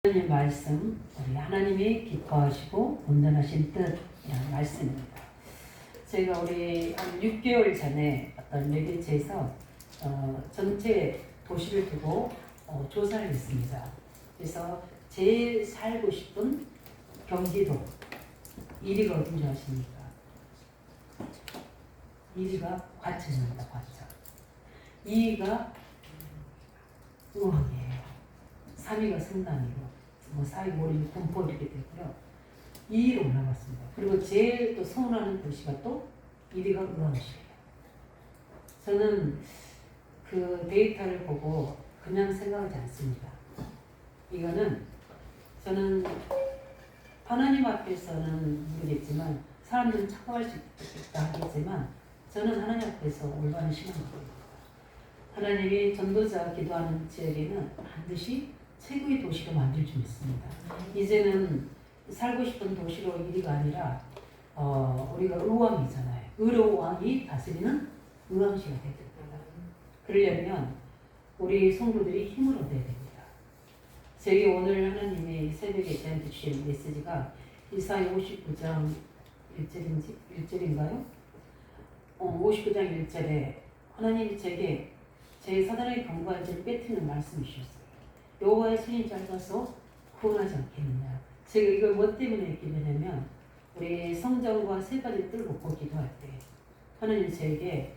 하나님 말씀, 우리 하나님이 기뻐하시고 온전하신 뜻이라는 말씀입니다. 제가 우리 한 6개월 전에 어떤 매개체에서 전체 도시를 두고 조사를 했습니다. 그래서 제일 살고 싶은 경기도 1위가 어딘지 아십니까? 1위가 과천입니다. 과천. 2위가 의왕이에요. 3위가 성남이고 4위, 5위, 군포 이렇게 되고요. 2위로 올라갔습니다. 그리고 제일 또 소문나는 도시가 또 1위가 의왕시예요. 저는 그 데이터를 보고 그냥 생각하지 않습니다. 이거는 저는 하나님 앞에서는 모르겠지만 사람들은 착각할 수 있다 하겠지만 저는 하나님 앞에서 올바른 신앙을 보입니다. 하나님이 전도자 기도하는 지역에는 반드시 최고의 도시로 만들 줄 믿습니다. 이제는 살고 싶은 도시로 1위가 아니라 우리가 의왕이잖아요. 의왕이 다스리는 의왕시가 되야 됩니다. 그러려면 우리 성도들이 힘을 얻어야 됩니다. 저희 오늘 하나님이 새벽에 저한테 주신 메시지가 이사야 59장 1절인가요? 59장 1절에 하나님이 제게 제 사단의 경고한지를 빼뜨리는 말씀이 주셨어요. 여호와의 손이 짧아서 구원하지 않겠느냐. 제가 이걸 뭐 때문에 기도냐면 우리 성전과 세 가지 뜰 놓고 기도할 때 하나님 제게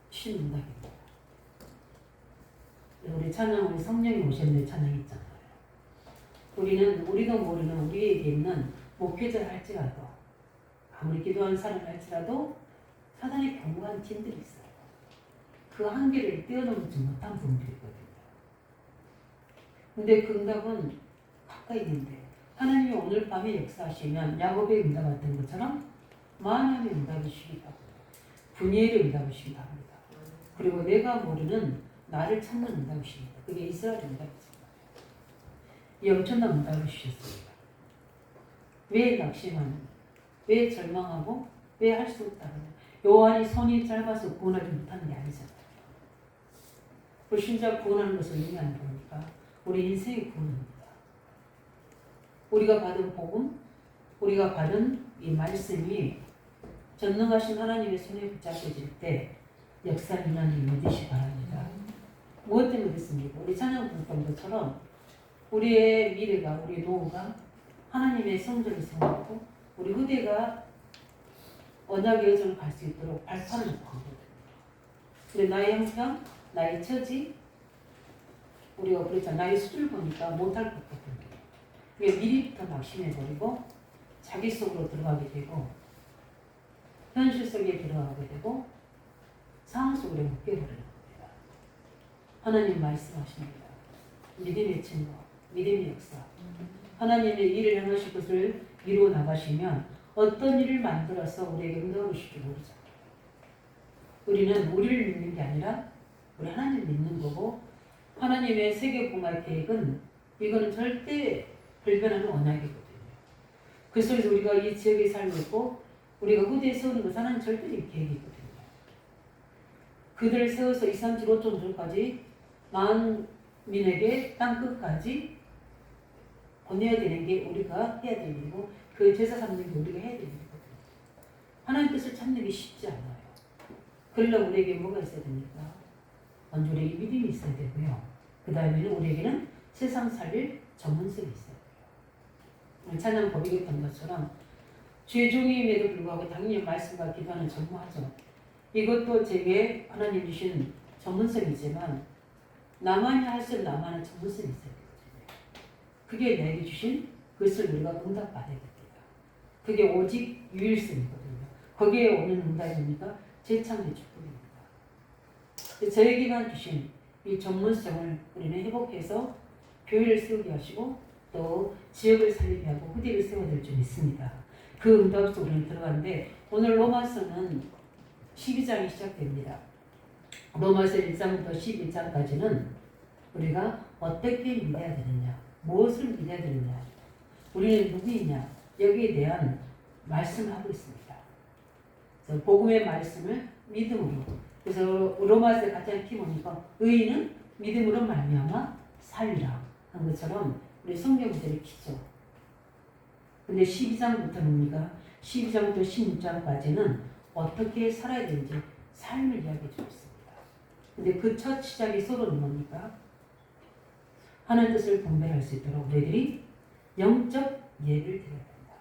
주신 응답입니다. 우리 찬양, 우리 성령이 오셨는데 찬양 있잖아요. 우리도 모르는 우리에게 있는 목회자를 할지라도 아무리 기도하는 사람을 할지라도 사단의 경고한 팀들이 있어요. 그 한계를 뛰어넘지 못한 분들이거든요. 근데 그 응답은 가까이 있는데 하나님이 오늘 밤에 역사하시면 야곱의 응답했던 것처럼 마냐의 응답을 주시기도 하고 분이엘의 응답을 주시기도 합니다. 그리고 내가 모르는 나를 찾는 응답을 주십니다. 그게 이스라엘 응답이었습니다. 이 엄청난 응답을 주셨습니다. 왜 낙심하는? 왜 절망하고? 왜 할 수 없다는? 여호와의 손이 짧아서 구원하지 못하는 게 아니잖아요. 불신자 구원하는 것을 의미하는 거니까 우리 인생의 구원입니다. 우리가 받은 복음, 우리가 받은 이 말씀이 전능하신 하나님의 손에 붙잡혀질 때 역사를 하나님 믿으시 바랍니다. 무엇 때문에 그렇습니까? 우리 찬양 부르던 것처럼 우리의 미래가, 우리의 노후가 하나님의 성전을 세우고 우리 후대가 언약의 여정을 갈 수 있도록 발판을 놓고 거거든요. 근데 나의 형편, 나의 처지, 우리가 그랬잖아. 나의 수준을 보니까 못할 것 같거든요. 미리부터 낙심해버리고 자기 속으로 들어가게 되고 현실 속에 들어가게 되고 상황 속으로 묶여버리는 겁니다. 하나님 말씀하십니다. 믿음의 증거, 믿음의 역사. 하나님의 일을 행하실 것을 이루어 나가시면 어떤 일을 만들어서 우리에게 응답을 주실지 모르잖아요. 우리는 우리를 믿는 게 아니라 우리 하나님 믿는 거고 하나님의 세계공학 계획은 이거는 절대 불변하는 언약이거든요. 그래서 우리가 이 지역에 살고 있고 우리가 후대에 세우는 것은 하나님 절대적인 계획이거든요. 그들을 세워서 2, 3, 7, 5천 절까지 만민에게 땅끝까지 보내야 되는 게 우리가 해야 되는 일이고 그 제사 삼는 게 우리가 해야 되는 일이거든요. 하나님 뜻을 찾는 게 쉽지 않아요. 그러려면 우리에게 뭐가 있어야 됩니까? 먼저 우리에게 믿음이 있어야 되고요. 그 다음에는 우리에게는 세상 살릴 전문성이 있어야 돼요. 찬양 고백했던 것처럼 죄종임에도 불구하고 당연히 말씀과 기도하는 전무하죠. 이것도 제게 하나님 주신 전문성이지만 나만이 할 수 있는 나만의 전문성이 있어야 되거든요. 그게 내게 주신 그것을 우리가 응답받아야 됩니다. 그게 오직 유일성이거든요. 거기에 오는 응답입니까? 재창의 축복입니다. 저에게만 주신 이 전문성을 우리는 회복해서 교회를 세우게 하시고 또 지역을 살리게 하고 후대를 세워야 줄 믿습니다. 그 응답 속으로 우리는 들어가는데 오늘 로마서는 12장이 시작됩니다. 로마서 1장부터 12장까지는 우리가 어떻게 믿어야 되느냐, 무엇을 믿어야 되느냐, 우리는 누구이냐 여기에 대한 말씀을 하고 있습니다. 그래서 복음의 말씀을 믿음으로 그래서 로마서에 가장 키우니까 의인은 믿음으로 말미암아 살리라 한 것처럼 우리 성경 구절을 키죠. 근데 12장부터 뭡니까? 12장부터 16장까지는 어떻게 살아야 되는지 삶을 이야기해 주고 있습니다. 근데 그 첫 시작이 서로는 뭡니까? 하나님 뜻을 분별할 수 있도록 우리들이 영적 예배를 드려야 된다.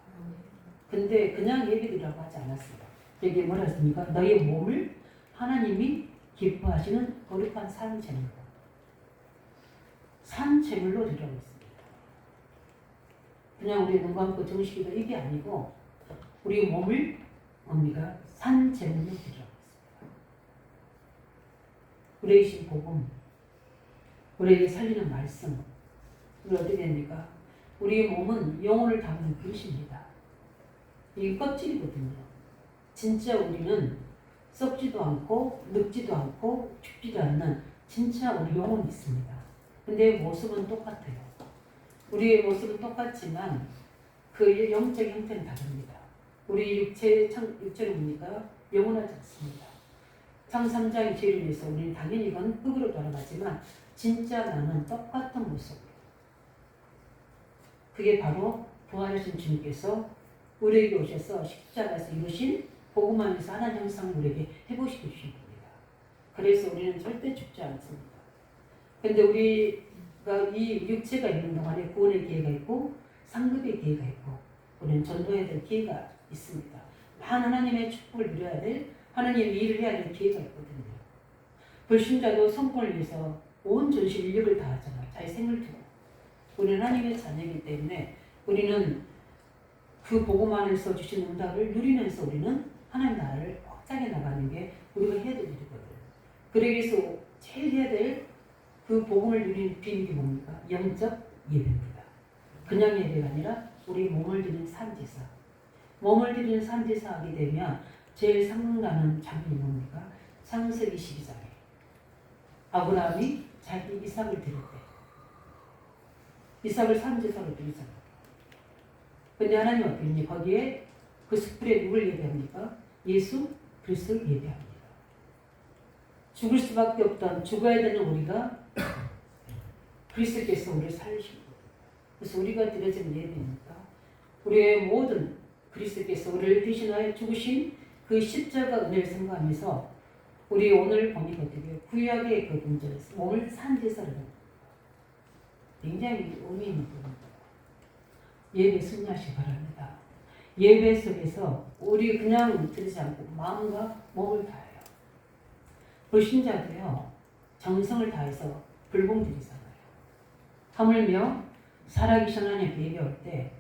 근데 그냥 예배 드리라고 하지 않았어요. 여기 뭐라 했습니까? 너의 몸을 하나님이 기뻐하시는 거룩한 산제물로 드리라고 했습니다. 그냥 우리 눈 감고 정식기도 이게 아니고 우리 몸을 뭡니까? 산제물로 드리라고 했습니다. 우리의 복음, 우리에게 살리는 말씀, 우리 어떻게 됩니까? 우리의 몸은 영혼을 담는 그릇입니다. 이게 껍질이거든요. 진짜 우리는 썩지도 않고 늙지도 않고 죽지도 않는 진짜 우리 영혼이 있습니다. 근데 모습은 똑같아요. 우리의 모습은 똑같지만 그 영적 형태는 다릅니다. 우리 육체는 뭡니까? 영원하지 않습니다. 창 3장의 죄를 위해서 우리는 당연히 이건 흙으로 돌아가지만 진짜 나는 똑같은 모습. 그게 바로 부활하신 주님께서 우리에게 오셔서 십자가에서 이루신 복음 안에서 하나님 형상을 우리에게 해보시고 주신 겁니다. 그래서 우리는 절대 죽지 않습니다. 근데 우리가 이 육체가 있는 동안에 구원의 기회가 있고 상급의 기회가 있고 우리는 전도해야 될 기회가 있습니다. 하나님의 축복을 누려야 될 하나님의 일을 해야 될 기회가 있거든요. 불신자도 성공을 위해서 온 전신 인력을 다하잖아요. 자기 생을 두고. 우리는 하나님의 자녀이기 때문에 우리는 그 복음 안에서 주신 응답을 누리면서 우리는 하나님 나라를 확장해 나가는 게 우리가 해야 될 일이거든요. 그러기 위해서 제일 해야 될 그 복음을 누리는 비밀이 뭡니까? 영적 예배입니다. 그냥 예배가 아니라 우리 몸을 드리는 산제사. 몸을 드리는 산제사 하게 되면 제일 상응하는 장면이 뭡니까? 창세기 12장에 아브라함이 자기 이삭을 드릴 때 이삭을 산제사로 드리잖아요. 근데 하나님 어떻게 했니? 거기에 그 숯불에 누굴 예배합니까? 예수 그리스도를 예배합니다. 죽을 수밖에 없던 죽어야 되는 우리가 그리스도께서 우리를 살리신 거예요. 그래서 우리가 드려지는 예배입니까? 우리의 모든 그리스도께서 우리를 대신하여 죽으신 그 십자가 은혜를 생각하면서 우리 오늘 보니까 어떻게 구약의 그 본절에서 몸을 산제사로 합니다. 굉장히 의미 있는 부분입니다. 예배 승리하시기 바랍니다. 예배 속에서 우리 그냥 드리지 않고 마음과 몸을 다해요. 불신자도요. 정성을 다해서 불공드리잖아요. 하물며 살아계신 하나님 예배할 때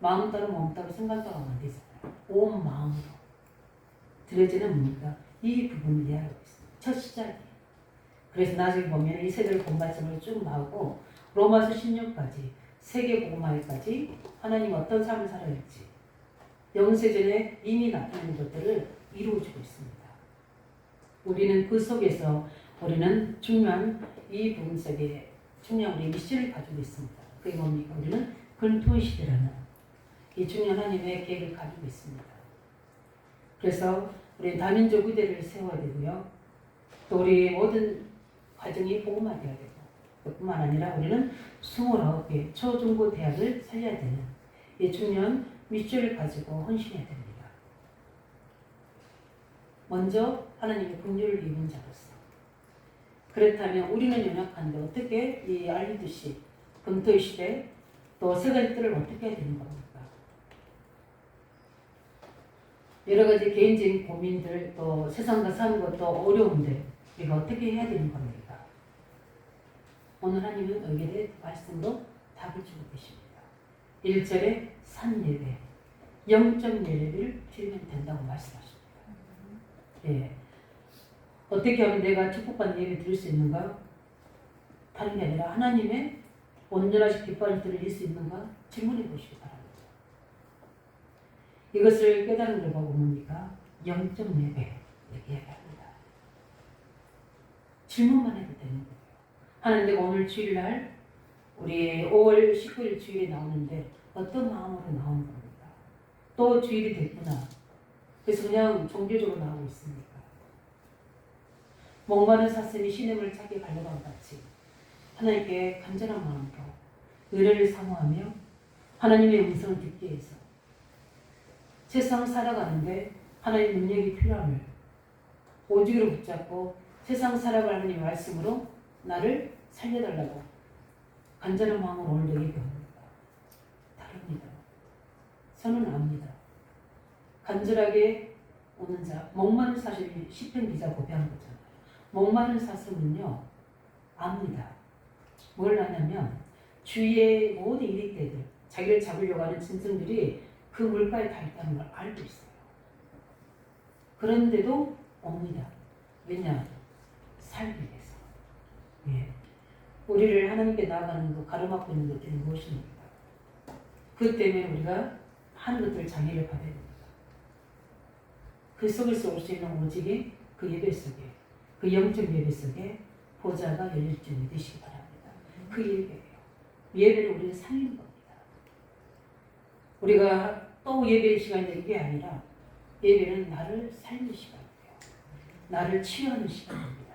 마음 따로 몸 따로 생각 따로 안 되잖아요. 온 마음으로 드려지는 뭡니까? 이 부분을 이해하고 있습니다. 첫 시작이에요. 그래서 나중에 보면 이 세대를 본받침을 쭉 나오고 로마서 16까지 세계 복음화에까지 하나님 어떤 삶을 살아야 할지 영세전에 이미 나타난 것들을 이루어주고 있습니다. 우리는 그 속에서 우리는 중요한 이 부분 속에 중요한 우리 미션을 가지고 있습니다. 그게 뭡니까? 우리는 근토의 시대라는 이 중요한 하나님의 계획을 가지고 있습니다. 그래서 우리 다민족 의대를 세워야 되고요. 또 우리 모든 과정이 복음화되어야 되고 그뿐만 아니라 우리는 29개 초중고 대학을 살려야 되는 이 중요한 미션을 가지고 헌신해야 됩니다. 먼저 하나님의 긍휼을 입은 자로서 그렇다면 우리는 연약한데 어떻게 이 알리듯이 금토의 시대 또 세 가지 뜰을 어떻게 해야 되는 겁니까? 여러 가지 개인적인 고민들 또 세상과 사는 것도 어려운데 우리가 어떻게 해야 되는 겁니까? 오늘 하나님은 여기에 대해 말씀으로 답을 주고 계십니다. 1절에 산예배, 영적 예배를 드리면 된다고 말씀하십니다. 예. 어떻게 하면 내가 축복받는 예배 드릴 수 있는가? 다른 게 아니라 하나님의 온전하신 기뻐하는 뜻을 이룰 수 있는가? 질문해 보시기 바랍니다. 이것을 깨달은 걸 보고 뭡니까? 영적 예배 이렇게 얘기합니다. 질문만 해도 되는 거예요. 하나님 내가 오늘 주일날 우리 5월 19일 주일에 나오는데 어떤 마음으로 나오는 겁니까? 또 주일이 됐구나. 그래서 그냥 종교적으로 나오고 있습니까? 목마른 사슴이 시냇을 찾게 가려던 같이 하나님께 간절한 마음으로 은혜를 사모하며 하나님의 음성을 듣기 위해서 세상 살아가는데 하나님의 능력이 필요함을 오직으로 붙잡고 세상 살아갈 하나님의 말씀으로 나를 살려달라고 간절한 마음으로 오늘도 얘기합니다. 다릅니다. 저는 압니다. 간절하게 오는 자, 목마른 사실이 시편 기자 고백한 거잖아요. 목마른 사슴은요, 압니다. 뭘 아냐면 주위의 모든 이익대들, 자기를 잡으려고 하는 짐승들이 그 물가에 다 있다는 걸 알고 있어요. 그런데도 옵니다. 왜냐? 살기 위해서. 예. 우리를 하나님께 나아가는 거 가로막고 있는 것들이 무엇입니까? 그 때문에 우리가 하는 것들 장애를 받아야 됩니다. 그 속에서 올 수 있는 오직이 그 예배 속에, 그 영적 예배 속에 보좌가 열릴 줄 믿으시기 바랍니다. 그 예배예요. 예배는 우리는 살리는 겁니다. 우리가 또 예배 시간이 이게 아니라 예배는 나를 살리는 시간이에요. 나를 치유하는 시간입니다.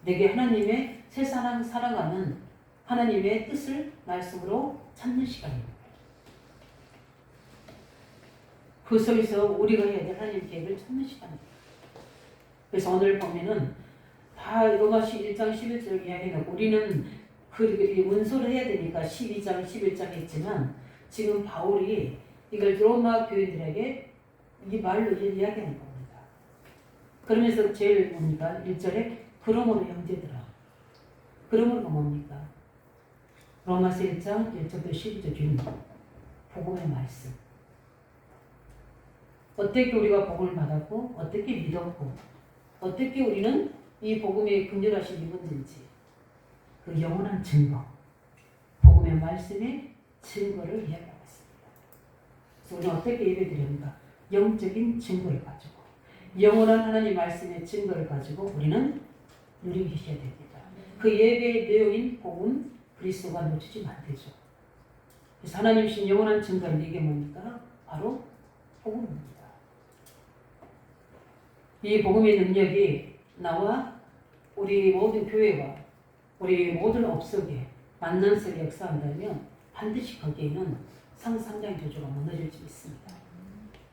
내게 하나님의 세상 살아가는 하나님의 뜻을 말씀으로 찾는 시간입니다. 그 속에서 우리가 해야 될 하나님 계획을 찾는 시간입니다. 그래서 오늘 보면은 다 로마서 1장 11절 이야기하고 우리는 그 문서를 해야 되니까 12장 11장 했지만 지금 바울이 이걸 로마 교인들에게 이 말로 이야기하는 겁니다. 그러면서 제일 뭡니까? 1절에 그러므로 형제들아. 그러므로가 뭡니까? 로마서 1장 1절부터 12절 주님 복음의 말씀. 어떻게 우리가 복음을 받았고 어떻게 믿었고 어떻게 우리는 이 복음의 긍휼하신 믿었는지 그 영원한 증거, 복음의 말씀의 증거를 이야기하고 있습니다. 그래서 우리는 어떻게 예배드립니까? 영적인 증거를 가지고 영원한 하나님 말씀의 증거를 가지고 우리는 누리고 계셔야 됩니다. 그 예배의 내용인 복음 그리스도가 놓치지면 안 되죠. 그래서 하나님 신 영원한 증거는 이게 뭡니까? 바로 복음입니다. 이 복음의 능력이 나와 우리 모든 교회와 우리 모든 업속에 만남서 역사한다면 반드시 거기에는 상상자의 저주가 무너질 수 있습니다.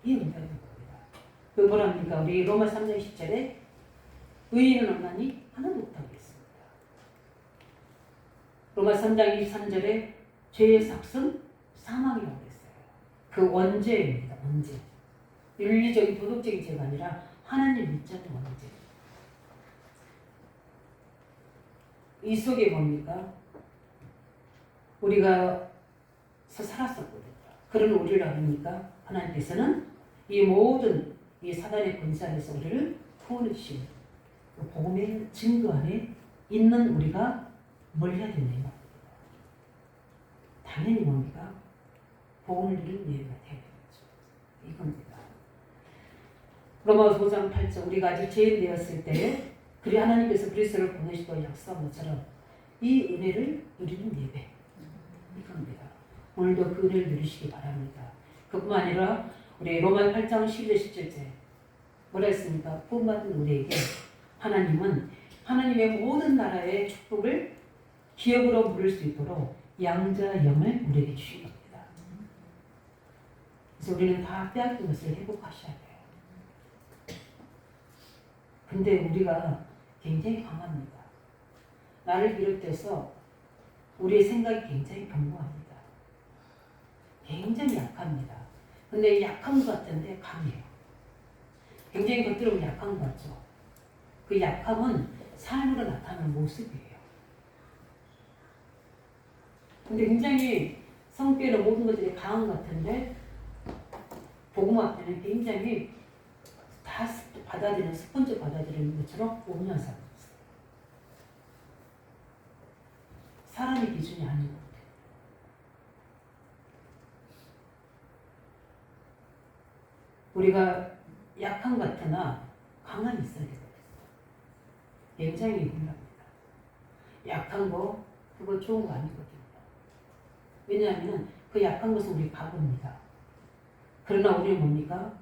이 은혜가 있는 겁니다. 그 뭐랍니까? 우리 로마 3장 10절에 의인은 없나니 하나도 없다고 했습니다. 로마 3장 23절에 죄의 삭은 사망이라고 했어요. 그 원죄입니다. 원죄. 윤리적인 도덕적인 죄가 아니라 하나님 믿지 않는 원죄. 이 속에 뭡니까? 우리가 살았었거든요. 그런 우리를 아닙니까? 하나님께서는 이 모든 이 사단의 권세에서 우리를 구원해 주신 그 복음의 증거 안에 있는 우리가 뭘 해야 되느냐? 당연히 뭡니까? 복음을 누리는 예배가 되어야 되겠죠. 이겁니다. 로마서 5장 8절 우리가 아직 죄인 되었을 때 그리 하나님께서 그리스도를 보내시고 약속한 것처럼 이 은혜를 누리는 예배 이겁니다. 오늘도 그 은혜를 누리시기 바랍니다. 그뿐만 아니라 우리 로마 8장 11절 17절 뭐라 했습니까? 구원받은 우리에게 하나님은 하나님의 모든 나라의 축복을 기업으로 물을 수 있도록 양자 영을 우리에게 주신 겁니다. 그래서 우리는 다 빼앗긴 것을 회복하셔야 돼요. 근데 우리가 굉장히 강합니다. 나를 비롯해서 우리의 생각이 굉장히 견고합니다. 굉장히 약합니다. 근데 약한 것 같은데 강해요. 굉장히 겉으로는 약한 것 같죠. 그 약함은 삶으로 나타나는 모습이에요. 근데 굉장히 성격이나 모든 것들이 강한 것 같은데 복음 앞에는 굉장히 다 받아들이는 스펀지 받아들이는 것처럼 온유한 사람이 있어요. 사람의 기준이 아닌 것 같아요. 우리가 약한 것 같으나 강함이 있어야 되거든요. 굉장히 중요합니다. 약한 거 그거 좋은 거 아니거든요. 왜냐하면 그 약한 것은 우리 과거입니다. 그러나 우리는 뭡니까?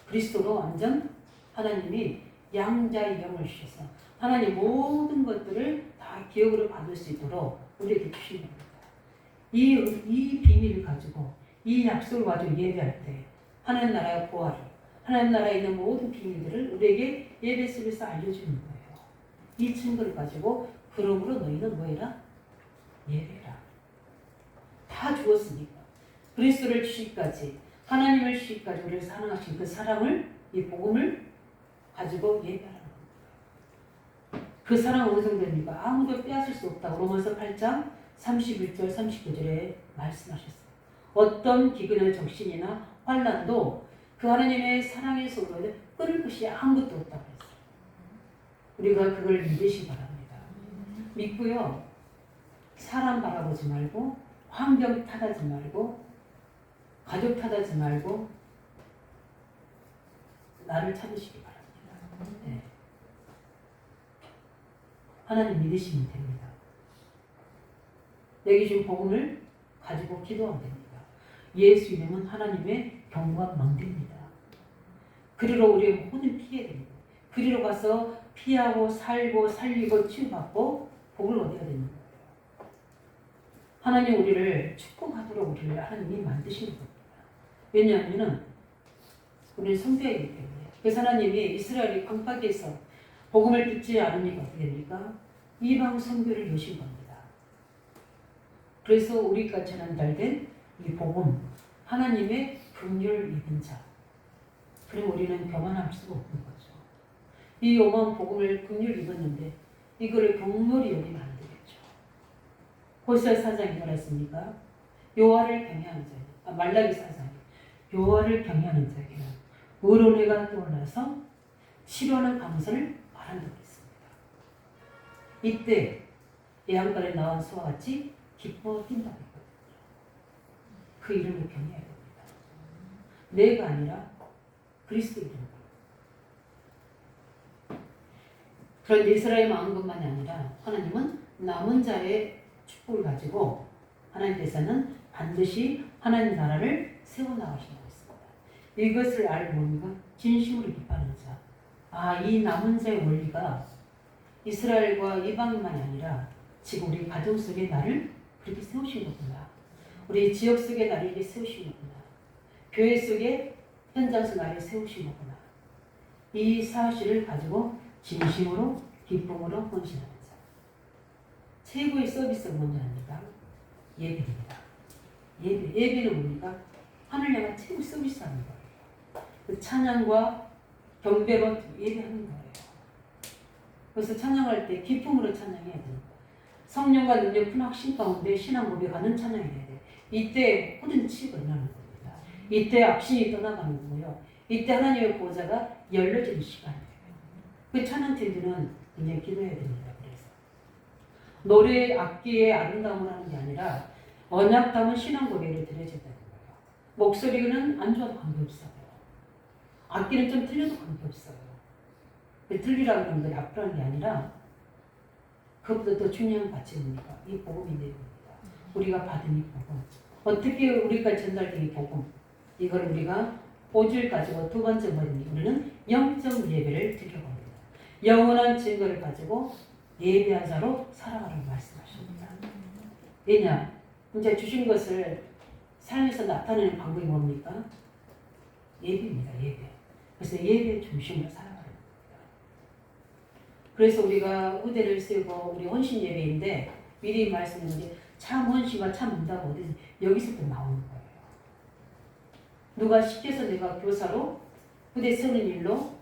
그리스도로 완전 하나님이 양자의 영을 주셔서 하나님 모든 것들을 다 기억으로 받을 수 있도록 우리에게 주신 겁니다. 이 비밀을 가지고 이 약속을 가지고 예배할 때 하나님 나라의 보화를 하나님 나라에 있는 모든 비밀들을 우리에게 예배 속에서 알려주는 거예요. 이 증거를 가지고 그러므로 너희는 뭐해라? 예배라. 다 주었으니까. 그리스도를 주시기까지 하나님을 주시기까지 우리를 사랑하신 그 사랑을 이 복음을 가지고 예배하는 겁니다. 그 사랑 어느 정도입니까? 아무도 빼앗을 수 없다. 로마서 8장 31절 39절에 말씀하셨어요. 어떤 기근의 적신이나 환난도 그 하나님의 사랑의 속으로 끊을 것이 아무것도 없다고 했어요. 우리가 그걸 믿으시기 바랍니다. 믿고요. 사람 바라보지 말고 환경 탓하지 말고 가족 탓하지 말고 나를 찾으시기 바랍니다. 네. 하나님 믿으시면 됩니다. 여기 지금 복음을 가지고 기도하면 됩니다. 예수 이름은 하나님의 경과 망대입니다. 그리로 우리의 모든 피해야 됩니다. 그리로 가서 피하고 살고 살리고 치유받고 복을 얻어야 되는 거예요. 하나님 우리를 축복하도록 우리를 하나님이 만드시는 겁니다. 왜냐하면 우리는 성도이기 때문에. 그래서 하나님이 이스라엘이 광파기에서 복음을 듣지 않으니까 어떻게 됩니까? 이방 선교를 여신 겁니다. 그래서 우리까지 전달된 이 복음, 하나님의 긍휼을 입은 자. 그럼 우리는 교만할 수가 없는 거죠. 이 어마어마한 복음을 긍휼을 입었는데 이거를 경멸히 여기면 안 되겠죠. 호세아 4장이 뭐라 했습니까? 여호와를 경외하는 자, 말라기 4장. 여호와를 경외하는 자에게는 의로운 떠올라서 치료하는 감사를 바란다고 했습니다. 이때 예한발에 나온 소와 같이 기뻐 뛴다고 했거든요. 그 이름을 경외해야 됩니다. 내가 아니라 그리스도 이름으로. 그런데 이스라엘 마음것만이 아니라 하나님은 남은 자의 축복을 가지고 하나님께서는 반드시 하나님 나라를 세워나가신다고 했습니다. 이것을 알고 뭡니까? 진심으로 기뻐하는 자. 아, 이 남은 자의 원리가 이스라엘과 이방인만이 아니라 지금 우리 가정 속에 나를 그렇게 세우신 거구나. 우리 지역 속에 나를 이렇게 세우신 거구나. 교회 속에 현장에서 나를 세우신 거구나. 이 사실을 가지고 진심으로 기쁨으로 헌신하는 자. 최고의 서비스가 뭔지 압니까? 예배입니다. 예배는 뭡니까? 하늘 향한 최고 서비스하는 거예요. 그 찬양과 경배로 예배하는 거예요. 그래서 찬양할 때 기쁨으로 찬양해야 되는 거예요. 성령과 능력 큰 확신 가운데 신앙 고백하는 찬양해야 돼요. 이때 모든 치유가 일어나는 겁니다. 이때 악신이 떠나가는 거고요. 이때 하나님의 보좌가 열려지는 시간이에요. 그 찬양팀들은 굉장히 기도해야 됩니다. 그래서 노래 악기의 아름다움을 하는 게 아니라 언약 담은 신앙 고백을 드려야 된다는 거예요. 목소리는 안 좋아도 관계없어요. 악기는 좀 틀려도 관계없어요. 틀리라고 하는 건 나쁘다는 게 아니라 그것보다 더 중요한 가치는 뭡니까? 이 복음이 내립니다. 우리가 받은 이 복음. 어떻게 우리가 전달된 이 복음. 이걸 우리가 5줄 가지고 두 번째 뭐니? 우리는 영적 예배를 드려봅니다. 영원한 증거를 가지고 예배한 자로 살아가라고 말씀하십니다. 왜냐? 이제 주신 것을 삶에서 나타내는 방법이 뭡니까? 예배입니다. 예배. 그래서 예배 중심으로 살아가는 겁니다. 그래서 우리가 후대를 세우고 우리 헌신 예배인데 미리 말씀드린 참 헌신과 참 응답은 어디서 여기서부터 나오는 거예요. 누가 시켜서 내가 교사로 후대 세우는 일로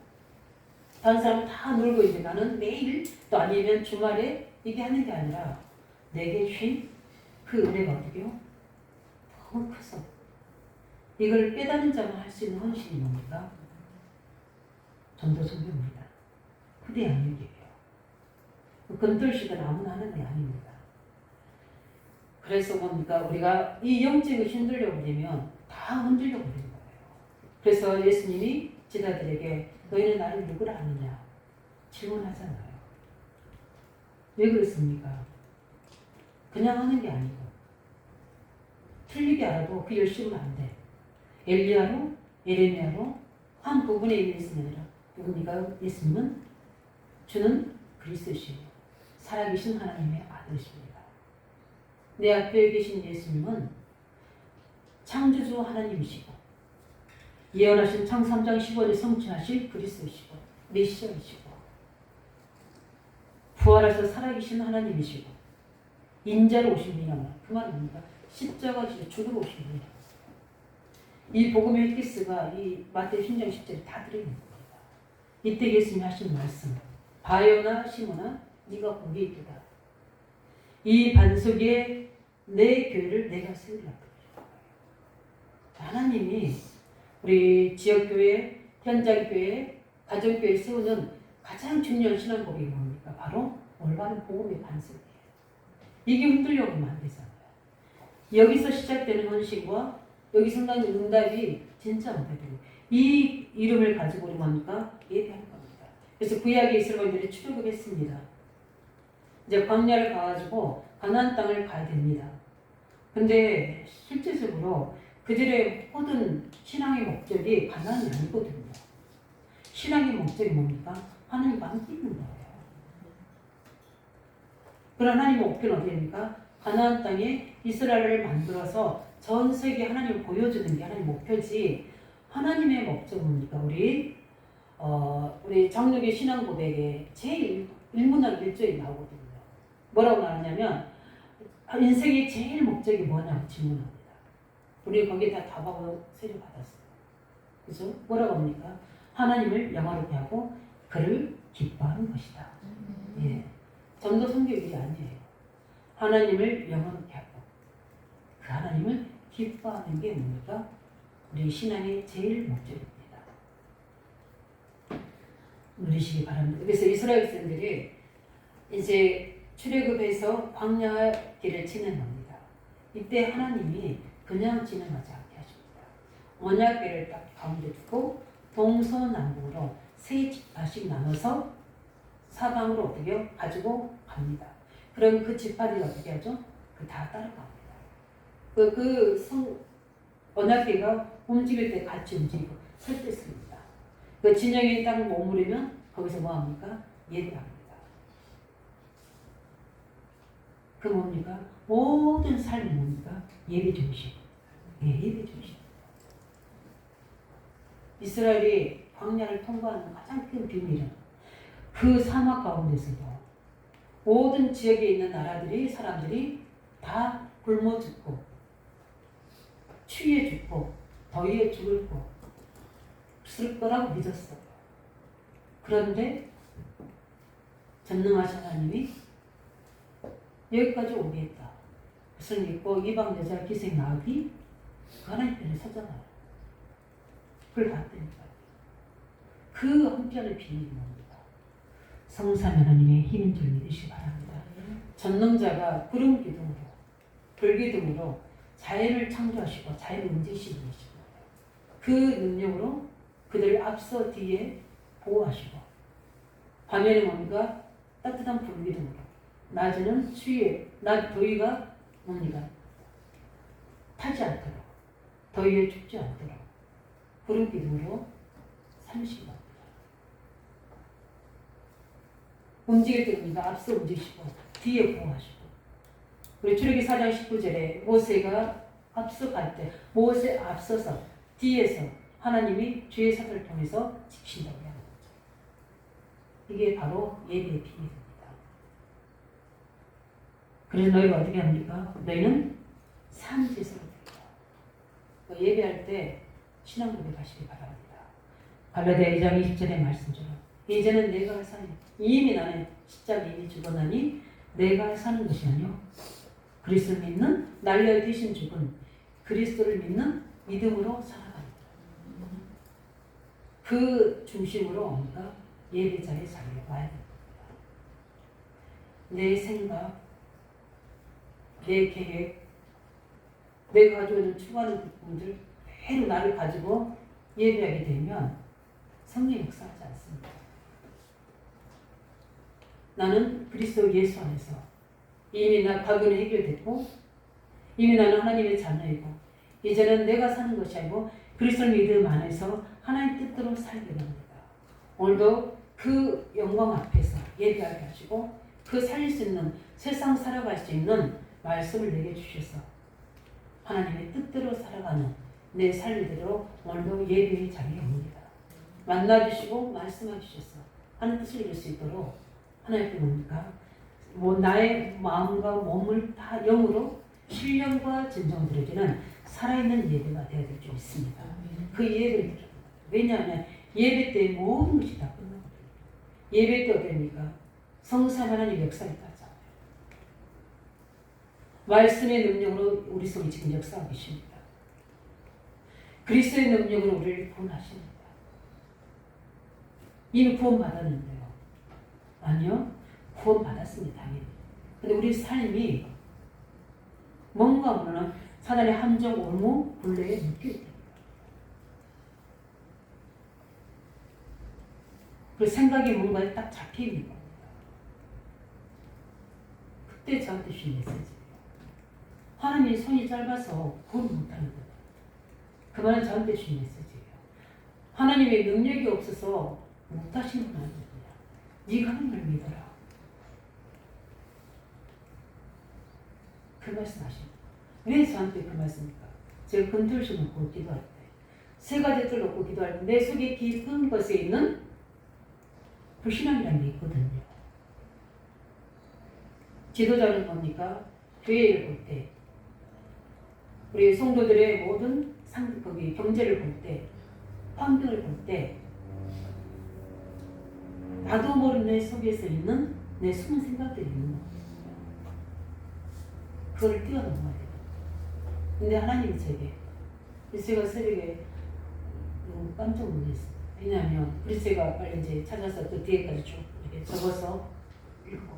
다른 사람 다 놀고 있는데 나는 매일 또 아니면 주말에 이게 하는 게 아니라 내게 쉰 그 은혜가 어떻게요? 너무 커서 이걸 깨닫는 자만 할 수 있는 헌신이 뭡니까? 전도선교입니다. 후대 양육이에요. 건돌시든 아무나 하는 게 아닙니다. 그래서 뭡니까? 우리가 이 영적으로 흔들려고 되면 다 흔들려고 되는 거예요. 그래서 예수님이 제자들에게 너희는 나를 누구라 하느냐 질문하잖아요. 왜 그렇습니까? 그냥 하는 게 아니고 틀리게 알아도 그 열심은 안 돼. 엘리야로 예레미야로 한 부분에 있는 예수님이 아니라 누굽니까? 예수님은 주는 그리스도시요 살아계신 하나님의 아들이십니다. 내 앞에 계신 예수님은 창조주 하나님이시고 예언하신 창 3장 15절에 성취하실 그리스도이시고 메시아이시고 부활하셔 살아계신 하나님이시고 인자로 오신 분이란 그 말은 뭡니까? 십자가 죽으러 오신 분이다. 이 복음의 획기스가 이 마태복음 10장 10절에 다 들어있는 겁니다. 이때 예수님이 하신 말씀 바요나 시몬아 네가 거기에 있도다. 이 반석에 내 교회를 내가 세우리라. 하나님이 우리 지역교회, 현장교회, 가정교회를 세우는 가장 중요한 신앙 고백이 뭡니까? 바로 올바른 복음의 반석이에요. 이게 흔들려오면 안 되잖아요. 여기서 시작되는 헌신과 여기 생각하는 응답이 진짜 못해요. 이 이름을 가지고 우리 뭡니까? 예배하는 겁니다. 그래서 구약의 이스라엘들이 출애굽했습니다. 이제 광야를 가가지고 가나안 땅을 가야 됩니다. 근데 실질적으로 그들의 모든 신앙의 목적이 가나안이 아니거든요. 신앙의 목적이 뭡니까? 하나님과 함께 있는 거예요. 그런 하나님의 목표는 어디입니까? 가나안 땅에 이스라엘을 만들어서 전 세계 하나님을 보여주는 게 하나님의 목표지. 하나님의 목적은 뭡니까? 우리 장로교 신앙 고백에 제일 1문학 1절이 나오거든요. 뭐라고 나왔냐면 인생의 제일 목적이 뭐냐고 질문합니다. 우리 거기에 다 답하고 세례 받았어요. 그죠? 뭐라고 합니까? 하나님을 영화롭게 하고 그를 기뻐하는 것이다. 예. 전도 선교일이 아니에요. 하나님을 영화롭게 하고 그 하나님을 기뻐하는 게 뭡니까? 우리 신앙의 제일 목적입니다. 누리시기 바랍니다. 그래서 이스라엘 백성들이 이제 출애굽해서 광야 길을 지나갑니다. 이때 하나님이 그냥 지나가지 않게 하십니다. 언약궤를 딱 가운데 두고 동서남북으로 세 지파씩 나눠서 사방으로 어떻게 가지고 갑니다. 그럼 그 지파들이 어떻게 하죠? 다 따라갑니다. 언약궤가 움직일 때 같이 움직이고 설 때 씁니다. 그 진영에 딱 머무르면 거기서 뭐 합니까? 예배합니다. 그 뭡니까? 모든 삶이 뭡니까? 예배 중심. 예, 예배 중심. 이스라엘이 광야를 통과하는 가장 큰 비밀은 그 사막 가운데서도 모든 지역에 있는 사람들이 다 굶어 죽고 추위에 죽고 더위에 죽을 거라고 믿었어요. 그런데 전능하신 하나님이 여기까지 오게 했다. 그것을 믿고 이방 여자 기생 나귀 그 하나님 편에 서잖아요. 그걸 봤다니까요. 그 함께하는 비밀이 뭡니까? 성삼 하나님의 힘인 줄 믿으시기 바랍니다. 전능자가 구름 기둥으로 불 기둥으로 자연을 창조하시고 자연을 움직이시는 것이고 그 능력으로 그들 앞서 뒤에 보호하시고 밤에는 뭡니까? 따뜻한 불 기둥으로 낮에는 낮 더위가 뭡니까? 타지 않도록 더위에 죽지 않도록 구름 기둥으로 살리시고 움직일 때 뭡니까? 앞서 움직이시고 뒤에 보호하시고 우리 출애굽기 4장 19절에 모세가 앞서 갈 때 모세 앞서서 뒤에서 하나님이 주의 사도를 통해서 지키신다고 하는 거죠. 이게 바로 예배의 비밀입니다. 그래서 너희가 어떻게 합니까? 너희는 산지에서 예배할 때 신앙 고백하시기 바랍니다. 갈라디아 2장 20절의 말씀처럼 이제는 내가 사니 이미 나는 십자가에 이미 죽었나니 내가 사는 것이 아니요 그리스도를 믿는 날려 대신 죽은 그리스도를 믿는 믿음으로 살아갑니다. 그 중심으로 우리가 예배자의 자리에 와야 됩니다. 내 생각, 내 계획, 내가 가지고 있는 추구하는 부분들 그대로 나를 가지고 예배하게 되면 성령이 역사하지 않습니다. 나는 그리스도 예수 안에서 이미 과거는 해결됐고 이미 나는 하나님의 자녀이고 이제는 내가 사는 것이 아니고 그리스도 믿음 안에서 하나님 뜻대로 살게 됩니다. 오늘도 그 영광 앞에서 예배하게 하시고 그 살릴 수 있는 세상 살아갈 수 있는 말씀을 내게 주셔서 하나님의 뜻대로 살아가는 내 삶대로 오늘도 예배의 자리에 옵니다. 만나주시고 말씀해 주셔서 하는 뜻을 이룰 수 있도록 하나님께 뭡니까? 나의 마음과 몸을 다 영으로 신령과 진정 드려지는 살아있는 예배가 되어야 될 줄 믿습니다. 그 예배를 드립니다. 왜냐하면 예배 때 모든 것이 다 끝나거든요. 예배 때 어떻습니까? 성삼 하나님 역사를 따잖아요. 말씀의 능력으로 우리 속에 지금 역사하고 계십니다. 그리스도의 능력으로 우리를 구원하십니다. 이미 구원받았는데요. 아니요. 구원받았습니다. 당연히. 근데 우리 삶이 뭔가 모르는 사단의 함정, 올무, 굴레에 묶여 있다. 그 생각이 뭔가에 딱 잡혀 있는 겁니다. 그때 저한테 주신 메시지예요. 하나님이 손이 짧아서 구원 못하는 거예요. 그 말은 저한테 주신 메시지예요. 하나님의 능력이 없어서 못하시는 건 아닙니다. 네가 하나님을 믿어라. 그 말씀 하십니다. 왜 저한테 그 말씀입니까? 제가 근들심 놓고 기도할 때, 세 가지 뜰 놓고 기도할 때 내 속에 깊은 것에 있는 불신앙이라는 게 있거든요. 지도자는 뭡니까? 교회를 볼 때, 우리 성도들의 모든 거기 경제를 볼 때, 환경을 볼 때, 나도 모르는 내 속에서 있는 내 숨은 생각들이 있는 거예요. 그거를 뛰어넘어야 돼요. 근데 하나님이 제가 새벽에 너무 깜짝 놀랐어요. 왜냐하면 그래서 제가 빨리 이제 찾아서 또 뒤에까지 쭉 이렇게 적어서 읽고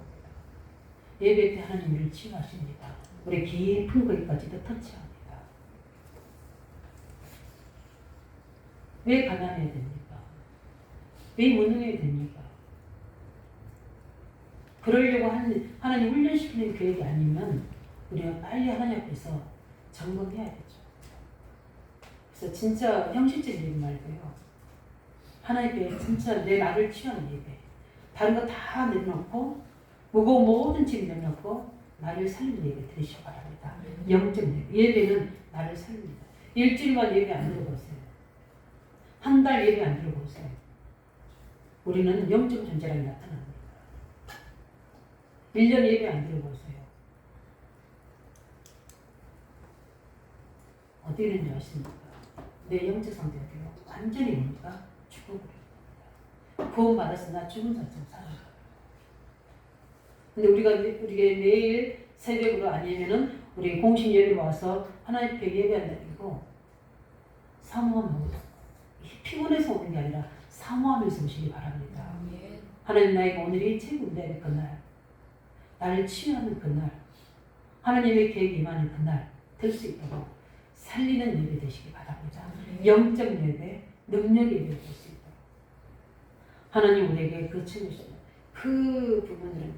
예배 때 하나님 우리를 치유하십니다. 우리 깊은 거기까지도 터치합니다. 왜 가난해야 됩니까? 왜 무능해야 됩니까? 그러려고 하나님 훈련시키는 계획이 아니면 우리가 빨리 하나님 앞에서 점검해야 되죠. 그래서 진짜 형식적인 예배 말고요. 하나님께 진짜 내 나를 취하는 예배. 다른 거 다 내려놓고 무거운 모든 짐 내려놓고 나를 살리는 예배 드리시기 바랍니다. 영적 예배. 예배는 나를 살립니다. 일주일만 예배 안 들어보세요. 한 달 예배 안 들어보세요. 우리는 영적 존재라고 나타납니다. 1년 예배 안 들어보세요. 어떻게 되는지 아십니까? 내 영적 상태가 완전히 뭡니까? 죽어버립니다. 구원받았으나 죽은 자처럼 살아요. 근데 우리가 매일 새벽으로 아니면은 우리 공식 예배 와서 하나님께 예배한다고 사모하면 피곤해서 오는 게 아니라 사모하면서 오시기 바랍니다. 하나님 나에게 오늘이 최고인데 그날 나를 치유하는 그날 하나님의 계획이 임하는 그날 될 수 있도록 살리는 예배 되시기 바랍니다. 영적 예배, 능력 예배 될 수 있도록 하나님 우리에게 그 칭찬, 그 부분을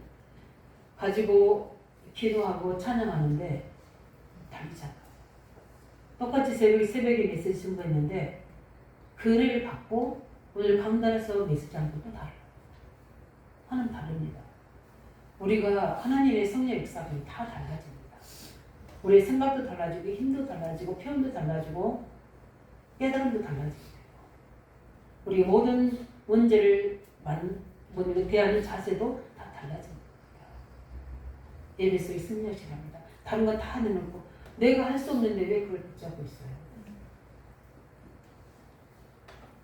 가지고 기도하고 찬양하는데 다르잖아요. 똑같이 새벽에 메시지 준비했는데 그 은혜를 받고 오늘 강단에서 메시지하는 것도 달라요. 하나님 다릅니다. 우리가 하나님의 성령 역사가 다 달라집니다. 우리의 생각도 달라지고 힘도 달라지고 표현도 달라지고 깨달음도 달라지고 우리 모든 문제를 대하는 자세도 다 달라집니다. 예배 속에 승리하시랍니다. 다른 거 다 내놓고 내가 할 수 없는데 왜 그걸 붙잡고 있어요?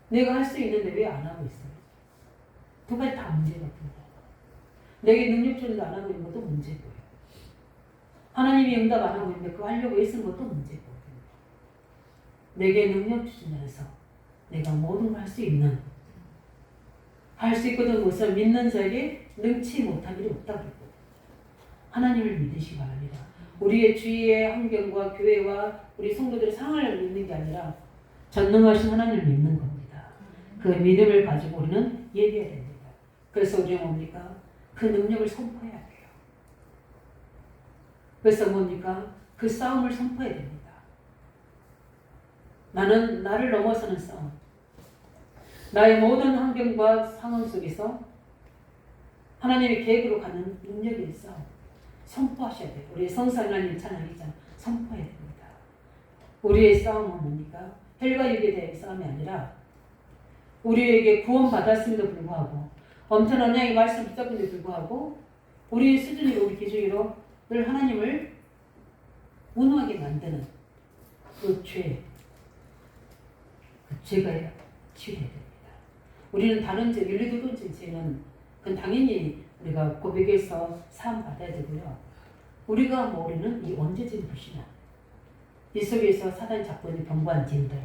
내가 할 수 있는데 왜 안 하고 있어요? 두 가지 다 문제거든요. 내게 능력적으로 안 하고 있는 것도 문제고요. 하나님이 응답 안 하고 있는데 그거 하려고 애쓴 것도 문제거든요. 내게 능력 주시면서 내가 모든 걸 할 수 있는 할 수 있거든 것을 믿는 자에게 능치 못할 일이 없다고 그랬거든요. 하나님을 믿으시기 바랍니다. 우리의 주위의 환경과 교회와 우리 성도들의 상황을 믿는 게 아니라 전능하신 하나님을 믿는 겁니다. 그 믿음을 가지고 우리는 예배해야 됩니다. 그래서 우리는 뭡니까? 그 능력을 선포해야 돼요. 그래서 뭡니까? 그 싸움을 선포해야 됩니다. 나는 나를 넘어서는 싸움. 나의 모든 환경과 상황 속에서 하나님의 계획으로 가는 능력의 싸움. 선포하셔야 돼요. 우리 성사 하나님 찬양이잖아. 선포해야 됩니다. 우리의 싸움은 뭡니까? 혈과 육에 대한 싸움이 아니라 우리에게 구원받았음에도 불구하고 엄청난 양의 말씀 붙잡음에도 불구하고 우리의 수준으로 우리 기준으로 늘 하나님을 무능하게 만드는 그 죄, 그 죄가 치료해야 됩니다. 우리는 다른 죄, 윤리도덕적인 죄는 그건 당연히 우리가 고백해서 사함 받아야 되고요. 우리가 모르는 이 원죄적인 불신앙, 이 속에서 사단이 잡고 있는 견고한 진들,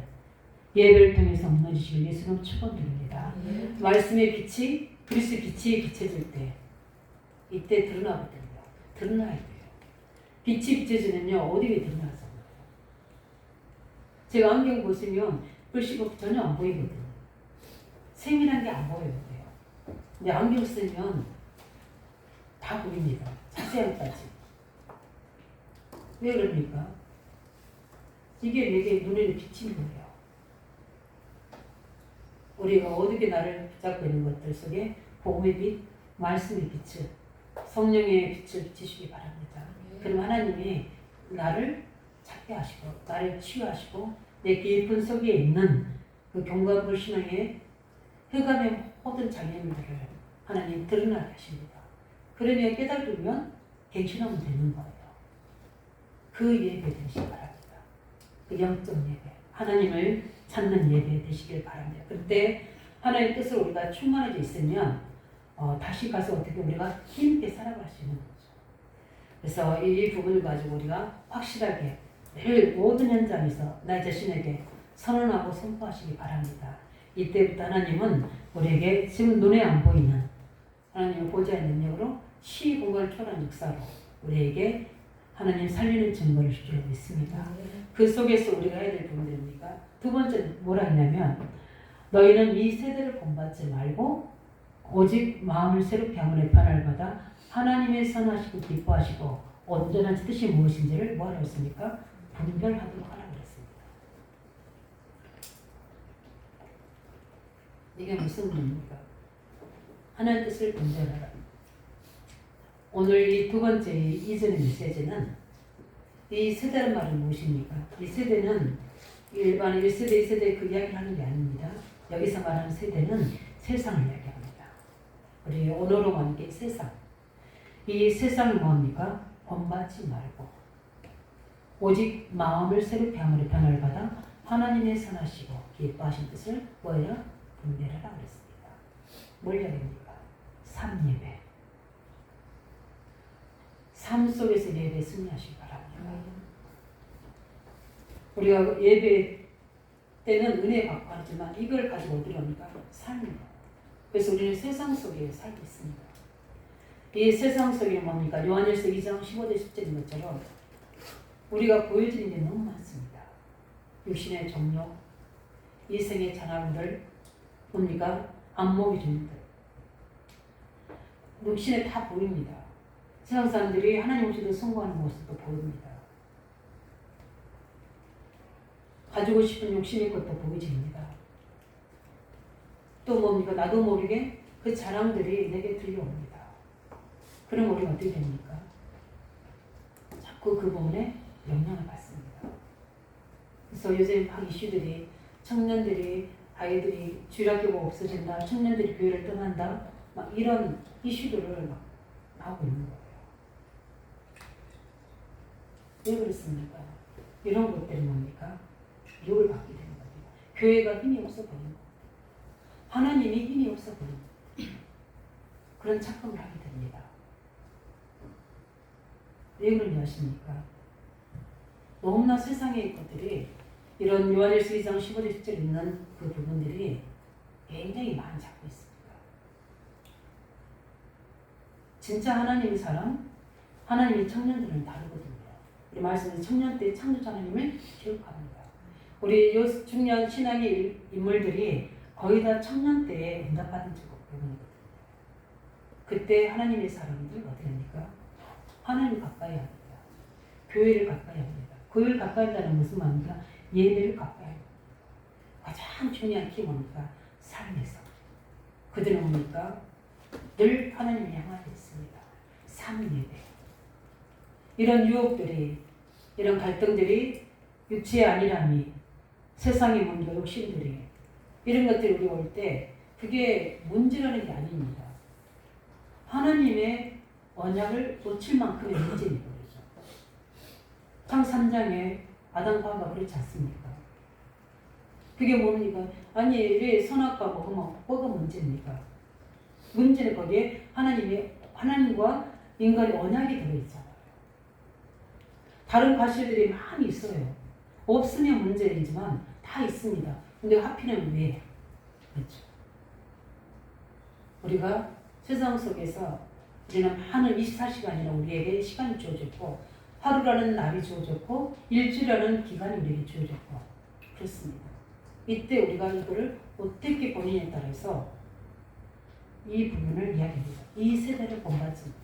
예배를 통해서 무너지시길 예수님 축원드립니다. 말씀의 빛이 그리스도의 빛이 비춰질 때 이때 드러나거든요. 드러나야 돼요. 빛이 비춰지면요 어디에 드러나서 제가 안경 보시면 글씨가 전혀 안 보이거든요. 세밀한 게 안 보여요. 근데 안경 쓰면 다 보입니다. 자세한까지. 왜 그럽니까? 이게 내게 눈에는 비치는 거예요. 우리가 어떻게 나를 붙잡고 있는 것들 속에 복음의 빛, 말씀의 빛을, 성령의 빛을 비치시기 바랍니다. 그럼 하나님이 나를 찾게 하시고 나를 치유하시고 내 깊은 속에 있는 그 견고한 불신앙의 흑암의 모든 장애물들을 하나님 드러나게 하십니다. 그러면 깨달으면 갱신하면 되는 거예요. 그 예배 되시기 바랍니다. 그 영적 예배, 하나님을 찾는 예배 되시길 바랍니다. 그때 하나님의 뜻을 우리가 충만해져 있으면 다시 가서 어떻게 우리가 힘있게 살아갈 수 있는 거죠. 그래서 이 부분을 가지고 우리가 확실하게 늘 모든 현장에서 나 자신에게 선언하고 선포하시기 바랍니다. 이때부터 하나님은 우리에게 지금 눈에 안 보이는 하나님의 보좌의 능력으로 시 공간을 초월한 역사로 우리에게 하나님 살리는 증거를 주시고 있습니다. 그 속에서 우리가 해야 될 부분들입니까? 두 번째는 뭐라 했냐면 너희는 이 세대를 본받지 말고 오직 마음을 새롭게 함으로 변화를 받아 하나님의 선하시고 기뻐하시고 온전한 뜻이 무엇인지를 뭐라고 했습니까? 분별하도록 하라고 그랬습니다. 이게 무슨 말입니까? 하나님의 뜻을 분별하라. 오늘 이 두 번째 이전의 메시지는 이 세대란 말은 무엇입니까? 이 세대는 일반 1세대, 2세대 그 이야기를 하는 게 아닙니다. 여기서 말하는 세대는 세상을 이야기합니다. 우리 오너로 하는 게 세상. 이 세상이 뭐합니까? 본받지 말고 오직 마음을 새롭게 함으로 변화를 받아 하나님의 선하시고 기뻐하신 뜻을 뭐예요? 분별하라 그랬습니다. 뭘 이야기합니까? 삶예배. 삶 속에서 예배에 승리하시기 바랍니다. 우리가 예배 때는 은혜 받고 하지만 이걸 가지고 어디로 합니까? 삶이에요. 그래서 우리는 세상 속에 살고 있습니다. 이 세상 속에 뭡니까? 요한일서 2장 15절 10절인 것처럼 우리가 보여지는 게 너무 많습니다. 육신의 정욕, 이생의 장악들, 뭡니까? 안목의 종들. 육신에 다 보입니다. 세상 사람들이 하나님 없이도 성공하는 모습도 보입니다. 가지고 싶은 욕심의 것도 보여집니다. 또 뭡니까? 나도 모르게 그 자랑들이 내게 들려옵니다. 그럼 우리가 어떻게 됩니까? 자꾸 그 부분에 영향을 받습니다. 그래서 요즘 막 이슈들이 청년들이 아이들이 주일학교가 없어진다, 청년들이 교회를 떠난다, 막 이런 이슈들을 막 나오고 있는 거예요. 왜 그렇습니까? 이런 것들이 뭡니까? 욕을 받게 되는 겁니다. 교회가 힘이 없어 보이는 거. 하나님이 힘이 없어 보이는 거. 그런 착각을 하게 됩니다. 왜 그러냐 하십니까? 너무나 세상의 것들이 이런 요한일서 2장 15절 10절 있는 그 부분들이 굉장히 많이 잡고 있습니다. 진짜 하나님의 사람, 하나님의 청년들은 다르거든요. 우리 말씀에서 청년 때 창조자 하나님을 기억합니다. 우리 요 중요한 신앙의 인물들이 거의 다 청년 때에 응답받은 부분이거든요. 그때 하나님의 사람들 어떻게 합니까? 하나님을 가까이 합니다. 교회를 가까이 합니다. 교회를 가까이 한다는 무슨 말입니까? 예배를 가까이 합니다. 가장 중요한 키 뭡니까? 삶에서. 그들은 뭡니까? 늘 하나님을 향하고 있습니다. 삶 예배. 이런 유혹들이, 이런 갈등들이 육체의 안일함이, 세상의 뭔가 욕심들이, 이런 것들이 우리 올 때 그게 문제라는 게 아닙니다. 하나님의 언약을 놓칠 만큼의 문제인 거죠. 창 3장에 아담과 하와가 그렇지 않습니까? 그게 뭡니까? 아니 왜 선악과 먹으면 뭐가 문제입니까? 문제는 거기에 하나님과 인간의 언약이 들어있잖아요. 다른 과실들이 많이 있어요. 없으면 문제이지만 다 있습니다. 근데 하필은 왜? 그렇죠. 우리가 세상 속에서 우리는 많은 24시간이나 우리에게 시간이 주어졌고, 하루라는 날이 주어졌고, 일주일이라는 기간이 우리에게 주어졌고, 그렇습니다. 이때 우리가 이거를 어떻게 보느냐에 따라서 이 부분을 이야기합니다. 이 세대를 본받지 말라.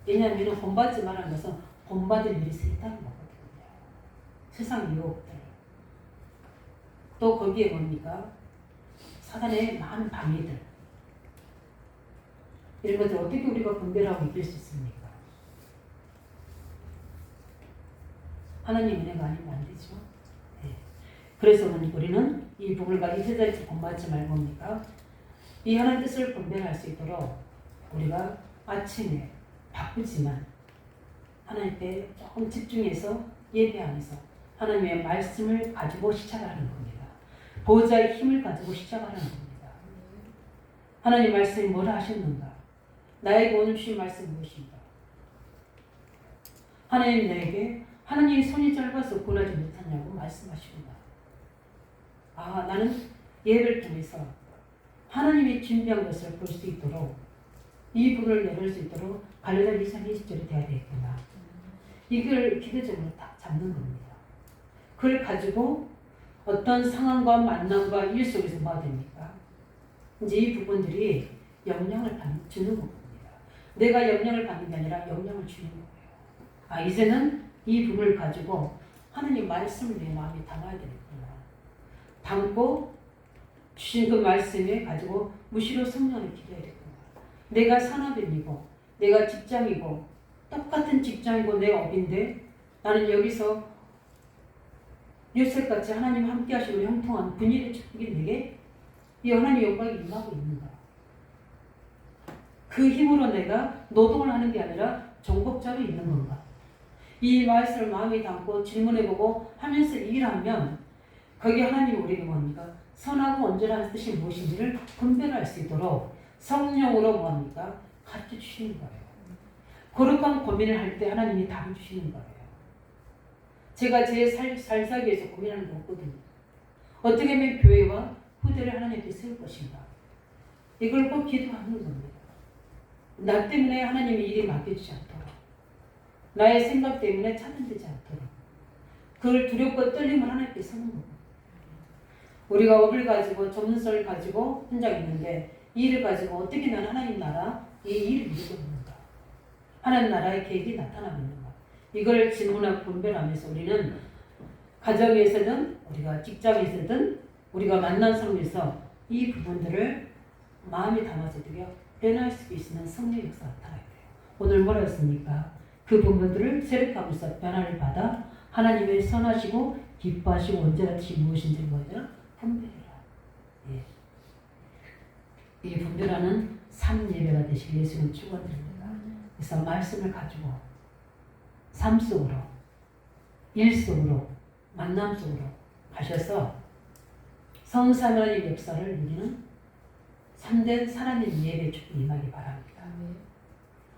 왜냐하면 본받지 말라는 것은 본받을 일이 있다는 거거든요. 세상 유혹들. 또 거기에 뭡니까? 사단의 많은 방해들. 이런 것들 어떻게 우리가 분별하고 이길 수 있습니까? 하나님 은혜가 아니면 안 되죠. 네. 그래서 우리는 이 부분과 이 세대를 본받지 말고 뭡니까? 이 하나님 뜻을 분별할 수 있도록 우리가 아침에 바쁘지만 하나님께 조금 집중해서 예배 안에서 하나님의 말씀을 가지고 시작하는 겁니다. 보호자의 힘을 가지고 시작하는 겁니다. 하나님 말씀이 뭐라 하셨는가? 나에게 오늘 주신 말씀 무엇인가? 하나님 나에게 하나님의 손이 짧아서 구원하지 못하냐고 말씀하시구나. 아, 나는 예배를 통해서 하나님이 준비한 것을 볼 수 있도록 이 분을 내놓을 수 있도록 갈라디아 2장 20절이 돼야 되겠구나. 이걸 기대적으로 딱 잡는 겁니다. 그걸 가지고 어떤 상황과 만남과 일 속에서 뭐가 됩니까? 이제 이 부분들이 영향을 주는 겁니다. 내가 영향을 받는 게 아니라 영향을 주는 거예요. 아, 이제는 이 부분을 가지고 하나님 말씀을 내 마음에 담아야 되겠구나. 담고 주신 그 말씀에 가지고 무시로 성령을 기도해야 되겠구나. 내가 산업인이고 내가 직장이고 똑같은 직장이고 내 업인데 나는 여기서 요셉같이 하나님 함께 하시고 형통한 분일의 축복이 내게 이 하나님의 영광이 임하고 있는가. 그 힘으로 내가 노동을 하는 게 아니라 정복자로 있는 건가. 이 말씀을 마음에 담고 질문해보고 하면서 일하면 거기에 하나님이 우리에게 뭡니까? 선하고 온전한 뜻이 무엇인지를 분별할 수 있도록 성령으로 뭡니까? 가르쳐 주시는 거예요. 거룩한 고민을 할 때 하나님이 답을 주시는 거예요. 제가 제 살사기 위해서 고민하는 거 없거든요. 어떻게 하면 교회와 후대를 하나님께 세울 것인가. 이걸 꼭 기도하는 겁니다. 나 때문에 하나님이 일이 맡겨주지 않도록, 나의 생각 때문에 차단되지 않도록, 그걸 두렵고 떨림을 하나님께 서는 겁니다. 우리가 업을 가지고 전문성을 가지고 현장에 있는데 이 일을 가지고 어떻게 나는 하나님 나라 이 일을 이루고 있는가, 하나님 나라의 계획이 나타나고 있는가, 이걸 질문하고 분별하면서 우리는 가정에서든 우리가 직장에서든 우리가 만난 삶에서 이 부분들을 마음에 담아서 어떻게 변할 수 있는 성령의 역사가 나타나야 돼요. 오늘 뭐라 했습니까? 그 부분들을 세력하면서 변화를 받아 하나님의 선하시고 기뻐하시고 온전한 뜻이 무엇인지 뭐죠? 분별해라. 예. 이 분별하는 삶 예배가 되시길 예수님 축원드립니다. 그래서 말씀을 가지고 삶 속으로, 일 속으로, 만남 속으로 가셔서 성삼 하나님의 역사를 누리는 참된 하나님 예배 축복 임하기 바랍니다.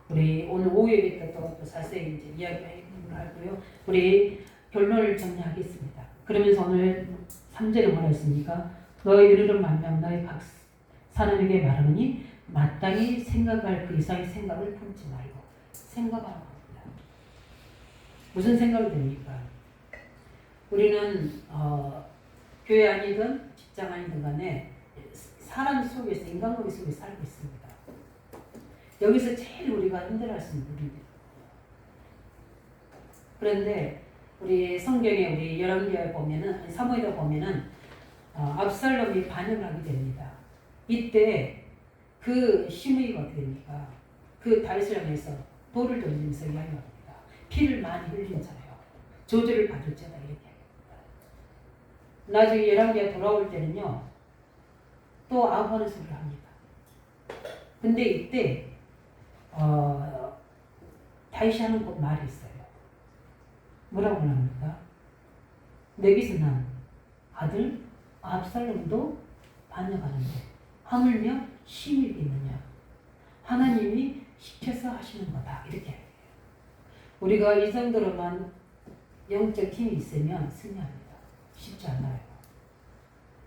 우리 오늘 오후 예배 때 또 자세히 이제 이야기를 하고요. 우리 결론을 정리하겠습니다. 그러면서 오늘 3절에 뭐라 했습니까? 너의 이르를 만나면 너의 각 사람에게 말하니 마땅히 생각할 그 이상의 생각을 품지 말고 생각하라고 합니다. 무슨 생각이 됩니까? 우리는 교회 아니든 직장 아니든 간에 사람 속에서 인간관계 속에서 살고 있습니다. 여기서 제일 우리가 힘들어할 수 있는 부분입니다. 그런데 우리 성경에 우리 열왕기에 보면은 사무엘에 보면은 압살롬이 반역을 하게 됩니다. 이때 그 시므이가 어떻게 됩니까? 그 다윗을 향해서 돌을 던지면서 이야기합니다. 피를 많이 흘린 자예요. 저주를 받을 자다 이렇게. 나중에 열왕기가 돌아올 때는요. 또 아부하는 소리를 합니다. 근데 이때 다윗이 하는 말이 있어요. 뭐라고 합니까? 내게서 난 아들 압살롬도 반역하는데 하물며 심히 있느냐? 하나님이 시켜서 하시는 거다 이렇게 해요. 우리가 이 정도로만 영적 힘이 있으면 승리합니다. 쉽지 않아요.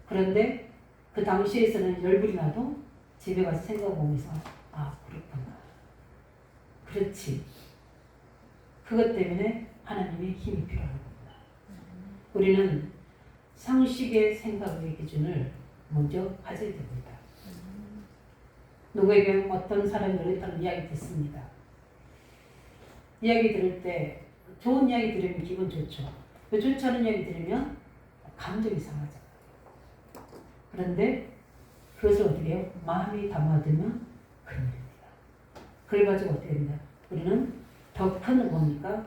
그런데 그 당시에서는 열불이 나도 집에 가서 생각해보면서 아 그렇구나. 그렇지. 그것 때문에 하나님의 힘이 필요한 겁니다. 우리는 상식의 생각의 기준을 먼저 가져야 됩니다. 누구에게 어떤 사람이 그랬다는 이야기 듣습니다. 이야기 들을 때 좋은 이야기 들으면 기분 좋죠. 좋지 않은 이야기 들으면 감정이 상하잖아요. 그런데 그것을 어떻게 해요? 마음이 담아두면 큰일입니다. 그걸 가지고 어떻게 됩니다? 우리는 더 큰 뭡니까?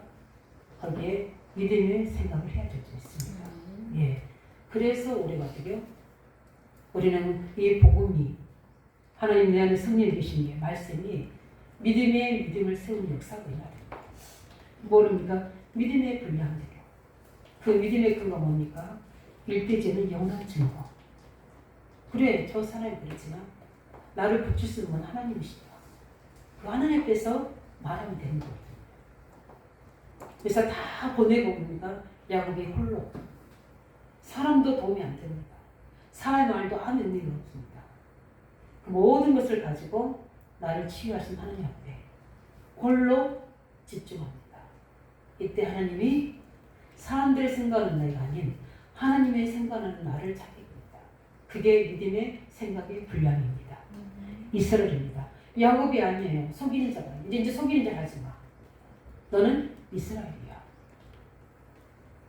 거기에 믿음의 생각을 해야 될 수 있습니다. 예. 그래서 우리가 어떻게 해요? 우리는 이 복음이 하나님 내 안에 성령이 계신 게 말씀이 믿음을 세우는 역사가 있나요? 모릅니까? 믿음의 분량대로. 그 믿음의 근거 뭡니까? 일대제는 영원 증거. 그래, 저 사람이 그랬지만 나를 붙일 분 하나님이시다. 그 하나님 앞에서 말하면 되는 거거든요. 그래서 다 보내고 봅니까? 야곱이 홀로. 사람도 도움이 안 됩니다. 사람의 말도 아무 의미가 없습니다. 그 모든 것을 가지고 나를 치유하신 하나님 앞에 홀로 집중합니다. 이때 하나님이 사람들의 생각하는 나가 아닌 하나님의 생각하는 나를 찾게 됩니다. 그게 믿음의 생각의 분량입니다. 이스라엘입니다. 야곱이 아니에요. 속이는 자가. 이제 속이는 자 하지 마. 너는 이스라엘이야.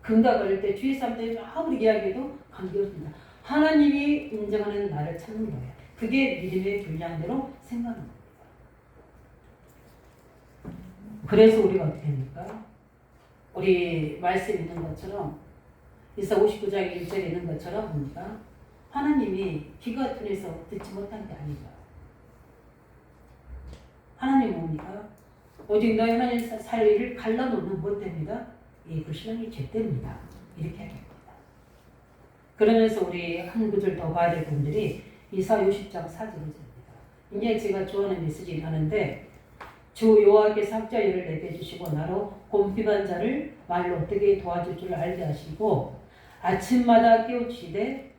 금가 걸릴 때 주위 사람들이 아무리 이야기해도 관계없습니다. 하나님이 인정하는 나를 찾는 거예요. 그게 믿음의 분량대로 생각하는 겁니다. 그래서 우리가 어떻게 합니까? 우리 말씀 있는 것처럼 이사 59장 1절에 있는 것처럼 뭡니까? 하나님이 귀가 둔해서 듣지 못한 게 아니죠. 하나님 뭡니까? 오직 너희 하나님 사이를 갈라놓는 것 때문이다. 이 불신앙이 죄됩니다. 이렇게 합니다. 그러면서 우리 한 구절 더 봐야 될 분들이 이사 60장 4절입니다. 이제 제가 좋아하는 메시지를 하는데 주 여호와께서 학자열을 내게 주시고 나로 곰핍한 자를 말로 어떻게 도와줄 줄 알게 하시고 아침마다 깨우치되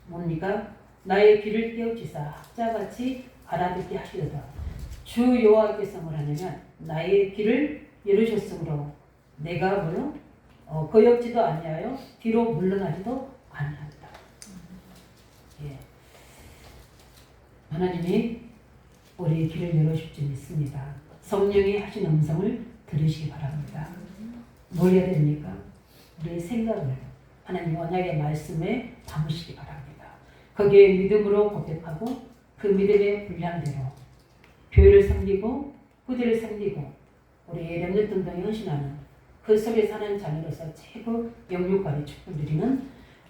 뭡니까? 나의 귀를 깨우치사 학자같이 알아듣게 하시려다. 주 여호와께서 뭐라냐면 나의 귀를 열으셨으므로 내가 뭐요? 거역지도 아니하여 뒤로 물러나지도 아니한다. 예. 하나님이 우리 귀를 열어주실 줄 믿습니다. 성령이 하신 음성을 들으시기 바랍니다. 뭘 해야 됩니까? 우리의 생각을 하나님 언약의 말씀에 담으시기 바랍니다. 거기에 믿음으로 고백하고 그 믿음의 분량대로 교회를 섬기고 후대를 섬기고 우리 렘넌트 운동에 헌신하는 그 속에 사는 자녀로서 최고 영육간의 축복 누리는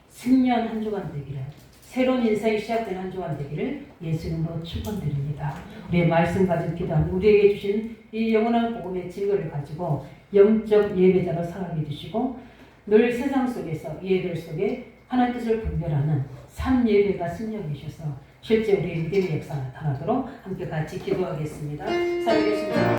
승리한 한 주간 되기를 새로운 인생이 시작된 한 주간 되기를 예수님으로 축원드립니다. 우리의 말씀 가진 기도하는 우리에게 주신 이 영원한 복음의 증거를 가지고 영적 예배자로 살아가게 해주시고 늘 세상 속에서 예배들 속에 하나님 뜻을 분별하는 삶 예배가 승리하게 해주셔서 실제 우리의 믿음의 역사 나타나도록 함께 같이 기도하겠습니다. 살아계십니다.